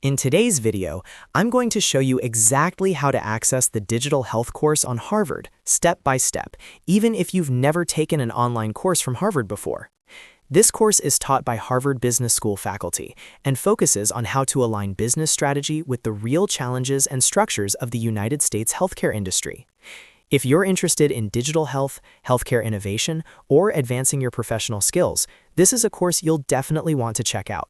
In today's video, I'm going to show you exactly how to access the digital health course on Harvard, step by step, even if you've never taken an online course from Harvard before. This course is taught by Harvard Business School faculty and focuses on how to align business strategy with the real challenges and structures of the United States healthcare industry. If you're interested in digital health, healthcare innovation, or advancing your professional skills, this is a course you'll definitely want to check out.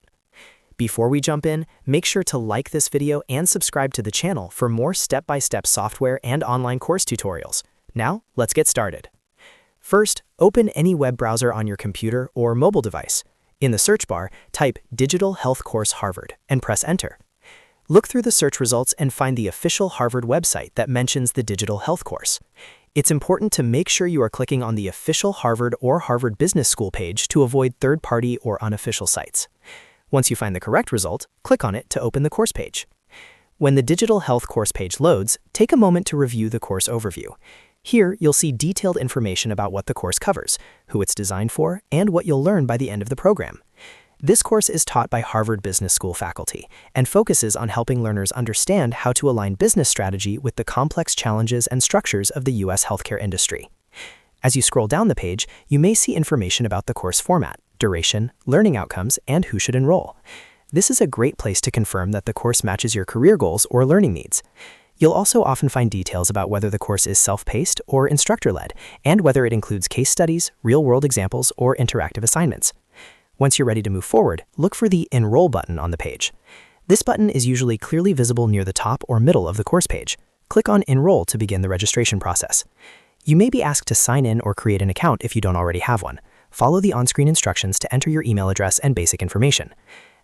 Before we jump in, make sure to like this video and subscribe to the channel for more step-by-step software and online course tutorials. Now, let's get started. First, open any web browser on your computer or mobile device. In the search bar, type Digital Health Course Harvard and press Enter. Look through the search results and find the official Harvard website that mentions the digital health course. It's important to make sure you are clicking on the official Harvard or Harvard Business School page to avoid third-party or unofficial sites. Once you find the correct result, click on it to open the course page. When the digital health course page loads, take a moment to review the course overview. Here, you'll see detailed information about what the course covers, who it's designed for, and what you'll learn by the end of the program. This course is taught by Harvard Business School faculty and focuses on helping learners understand how to align business strategy with the complex challenges and structures of the U.S. healthcare industry. As you scroll down the page, you may see information about the course format, duration, learning outcomes, and who should enroll. This is a great place to confirm that the course matches your career goals or learning needs. You'll also often find details about whether the course is self-paced or instructor-led, and whether it includes case studies, real-world examples, or interactive assignments. Once you're ready to move forward, look for the Enroll button on the page. This button is usually clearly visible near the top or middle of the course page. Click on Enroll to begin the registration process. You may be asked to sign in or create an account if you don't already have one. Follow the on-screen instructions to enter your email address and basic information.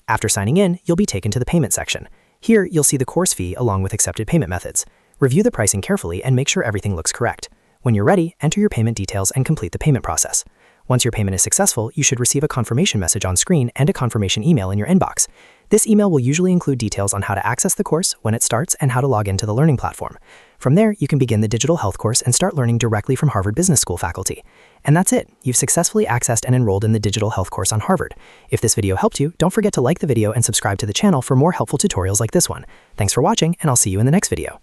After signing in, you'll be taken to the payment section. Here, you'll see the course fee along with accepted payment methods. Review the pricing carefully and make sure everything looks correct. When you're ready, enter your payment details and complete the payment process. Once your payment is successful, you should receive a confirmation message on screen and a confirmation email in your inbox. This email will usually include details on how to access the course, when it starts, and how to log into the learning platform. From there, you can begin the digital health course and start learning directly from Harvard Business School faculty. And that's it. You've successfully accessed and enrolled in the digital health course on Harvard. If this video helped you, don't forget to like the video and subscribe to the channel for more helpful tutorials like this one. Thanks for watching, and I'll see you in the next video.